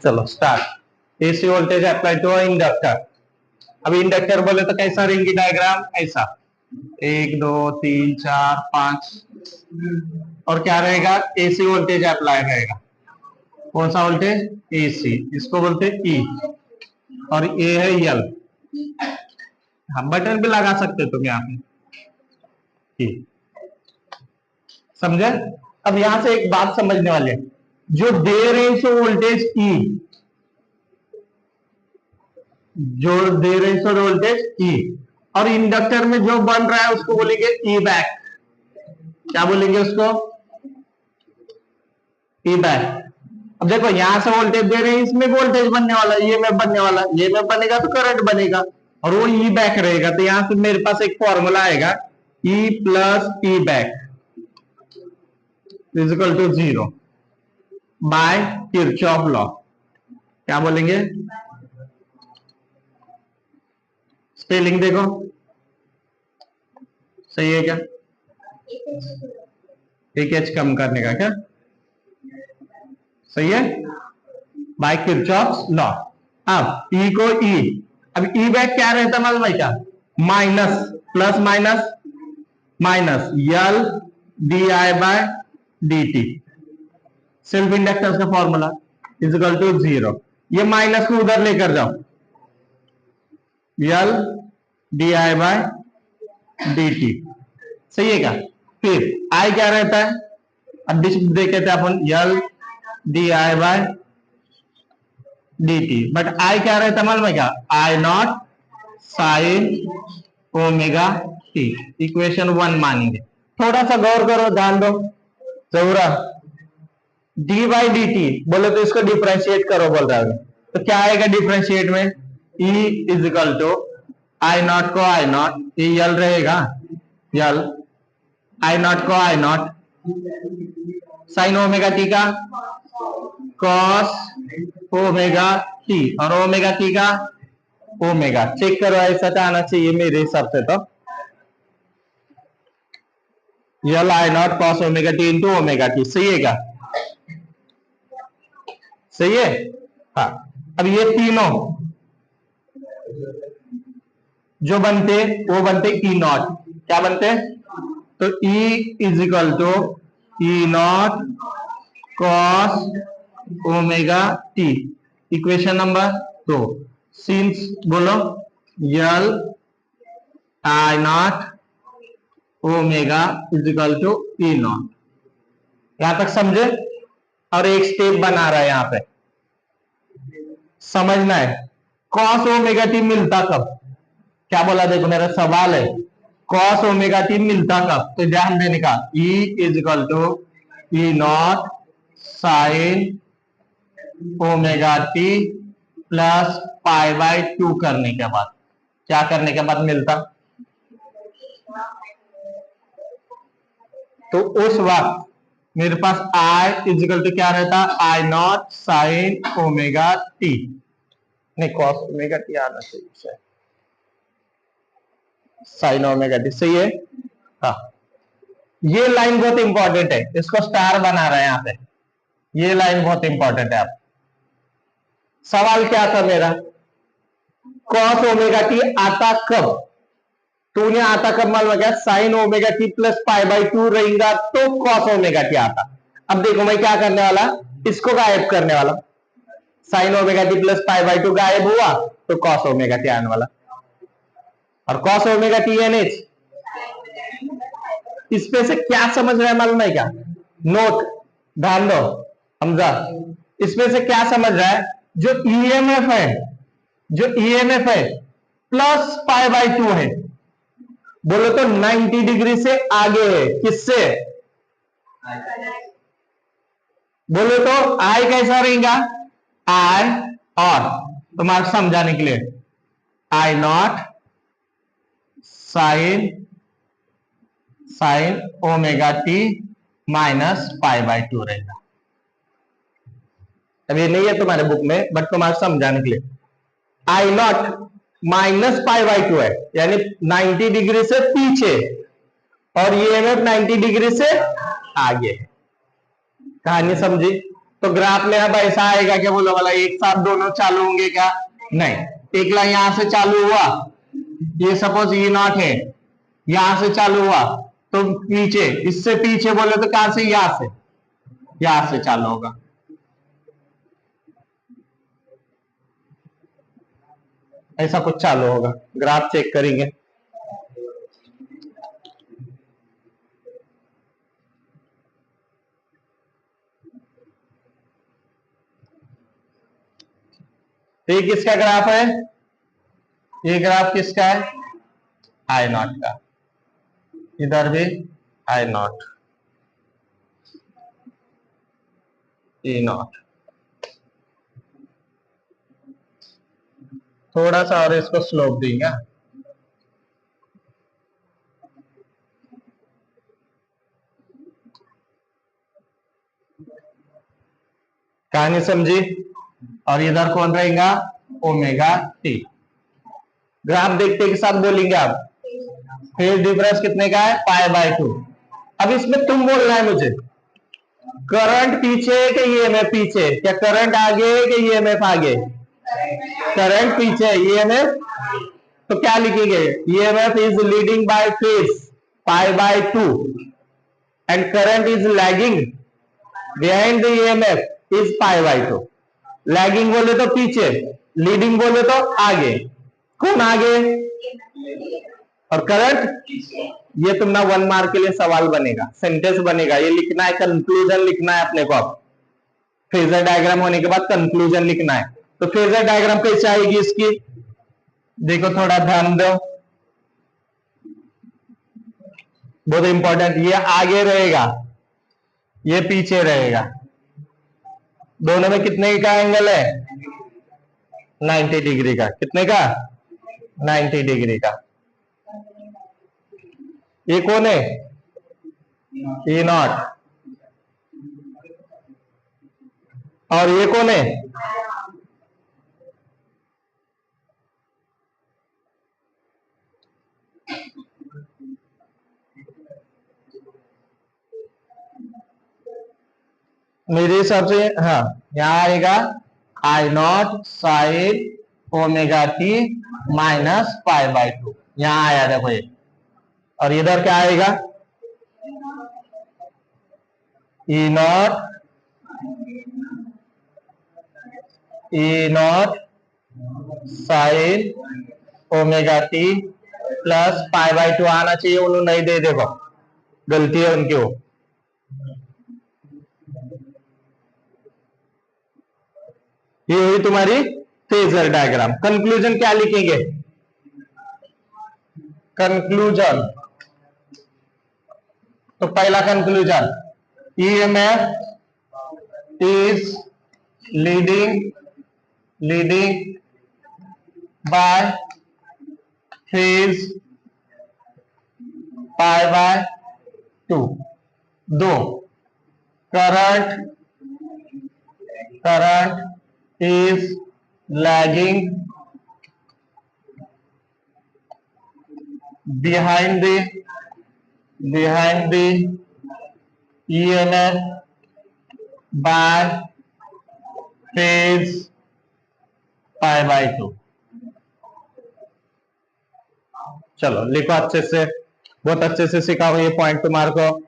चलो start. AC voltage apply to inductor. अब inductor बोले तो कैसा रहेंगी डायग्राम, ऐसा 1 2 3 4 5, और क्या रहेगा, एसी वोल्टेज अप्लाई रहेगा। कौन सा वोल्टेज, एसी, इसको बोलते हैं ई, और ये है यल। हम बटन भी लगा सकते तुम यहाँ पे, समझे। अब यहां से एक बात समझने वाले, जो दे रहे हैं सो वोल्टेज ई, जो दे रहे हैं सो वोल्टेज ई, और इंडक्टर में जो बन रहा है उसको बोलेंगे ई बैक। क्या बोलेंगे उसको, ई बैक। अब देखो यहां से वोल्टेज दे रहे हैं, इसमें वोल्टेज बनने वाला, ये में बनने वाला, ये में बनेगा तो करंट बनेगा, और वो ई बैक रहेगा। तो यहां से मेरे पास एक फॉर्मूला आएगा, E plus E back is equal to 0 by Kirchhoff law. क्या बोलेंगे, स्पेलिंग देखो सही है क्या, एक एच कम करने का क्या, सही है, बाय किरचॉफ लॉ। अब ई को ई, अब ई बैक क्या रहता मालूम है क्या, minus plus minus minus L D I by D T, self inductance का फॉर्मूला इज इक्वल टू 0। ये माइनस को उधर लेकर जाओ, L D I by D T, सही है क्या। फिर आई क्या रहता है, अब देखे थे अपन L D I by D T, but I क्या रहता है मालूम है क्या, I nought sine omega T. Equation 1 मानेंगे। थोड़ा सा गौर करो, ध्यान दो जरूरा, डी बाई डी टी बोले तो इसको डिफ्रेंशिएट करो बोल रहा है, तो क्या आएगा डिफ्रेंशिएट में, E is equal to I not को आई नॉट, ये यल रहेगा, यल आई नॉट को I nought sine omega T का कॉस ओमेगा टी, और ओमेगा टी का ओमेगा। चेक करो ऐसा तो आना चाहिए मेरे हिसाब से, तो L I nought cos omega T into omega T, सही है क्या, सही है। हाँ, अब ये तीनों जो बनते वो बनते ई नॉट, क्या बनते, तो E is equal to E nought cos omega T, equation number 2। Since बोलो L I nought omega is equal to E nought, यहां तक समझे। और एक स्टेप बना रहा है यहां पे, समझना है, कॉस ओमेगा टी मिलता कब, क्या बोला देखो मेरा सवाल है, कॉस ओमेगा टी मिलता कब, तो ध्यान देने का, E is equal to E not sine omega T plus pi by 2 करने के बाद, क्या करने के बाद मिलता, तो उस वक्त मेरे पास आई इज इक्वल टू क्या रहता, आई नॉट साइन ओमेगा टी, नहीं कॉस ओमेगा टी आना चाहिए, साइन ओमेगा टी, सही है। हाँ, ये लाइन बहुत इंपॉर्टेंट है, इसको स्टार बना रहे हैं यहाँ पे, ये लाइन बहुत इंपॉर्टेंट है। आप सवाल क्या था मेरा, कॉस ओमेगा टी आता कब, तो उन्हें आता कब मालूम है क्या, sign omega T plus pi by 2 रहेगा तो कॉस ओमेगा टी आता। अब देखो मैं क्या करने वाला, इसको गायब करने वाला, sign omega T plus pi by 2 गायब हुआ तो कॉस ओमेगा टी आने वाला, और cos omega T N H. इसमें से क्या समझ रहे हैं मालूम है क्या, नोट ध्यान दो हमजा, इसमें से क्या समझ रहा है, जो ईएमएफ है, जो ईएमएफ है प्लस पाई बाई 2 है, बोलो तो 90 डिग्री से आगे है, किससे, बोलो तो आई कैसा रहेगा, आई, और तुम्हारे समझाने के लिए I nought sine sine omega T minus pi by 2 रहेगा। अब ये नहीं है तुम्हारे बुक में, बट तुम्हारे समझाने के लिए, I not minus pi by 2 है, यानी 90 डिग्री से पीछे, और ये 90 डिग्री से आगे है। कहानी समझी, तो ग्राफ में अब ऐसा आएगा क्या, बोलो वाला एक साथ दोनों चालू होंगे क्या, नहीं। एक लाइन यहां से चालू हुआ, ये सपोज ये नॉट है, यहां से चालू हुआ तो पीछे, इससे पीछे बोले तो कहां से, यहां से चालू होगा। ऐसा कुछ चालू होगा, ग्राफ चेक करेंगे। ये किसका ग्राफ है, ये ग्राफ किसका है, आई नॉट का। इधर भी आई नॉट, ई नॉट। थोड़ा सा और इसको स्लोप देंगे। कहानी समझी। और इधर कौन रहेगा, ओमेगा टी। ग्राफ देखते के साथ बोलेंगे आप, फेज डिफरेंस कितने का है, पाई बाय 2। अब इसमें तुम बोलना है मुझे, करंट पीछे है कि ईएमएफ पीछे, क्या करंट आगे है कि ईएमएफ आगे, करंट पीछे, ईएमएफ। तो क्या लिखेंगे, EMF is leading by phase pi by 2 and current is lagging behind the EMF is pi by 2। Lagging बोले तो पीछे, लीडिंग बोले तो आगे। कौन आगे, और करंट, ये तुम ना 1 मार्क के लिए सवाल बनेगा, सेंटेंस बनेगा, ये लिखना है, कंक्लूजन लिखना है अपने को। अब फेजर डायग्राम होने के बाद कंक्लूजन लिखना है। तो फेजर डायग्राम कैसे आएगी इसकी, देखो थोड़ा ध्यान दो, बहुत इंपॉर्टेंट। ये आगे रहेगा, ये पीछे रहेगा, दोनों में कितने का एंगल है, 90 डिग्री का। कितने का, 90 डिग्री का। ये कौन है, ई नॉट, और ये कौन है, मेरे हिसाब से हाँ, यहाँ आएगा I nought sine omega T minus pi by 2, यहाँ आया देखो ये। और इधर क्या आएगा, E not sine omega T plus pi by 2 आना चाहिए, उन्होंने नहीं दे, देखो गलती है उनकी वो। ये हुई तुम्हारी फेजर डायग्राम। कंक्लूजन क्या लिखेंगे, कंक्लूजन, तो पहला conclusion, EMF is leading by phase pi by 2। दो, current is lagging behind the EMF by phase pi by 2। चलो लिखो अच्छे से, बहुत अच्छे से सिखाओ ये पॉइंट तुम्हारे को।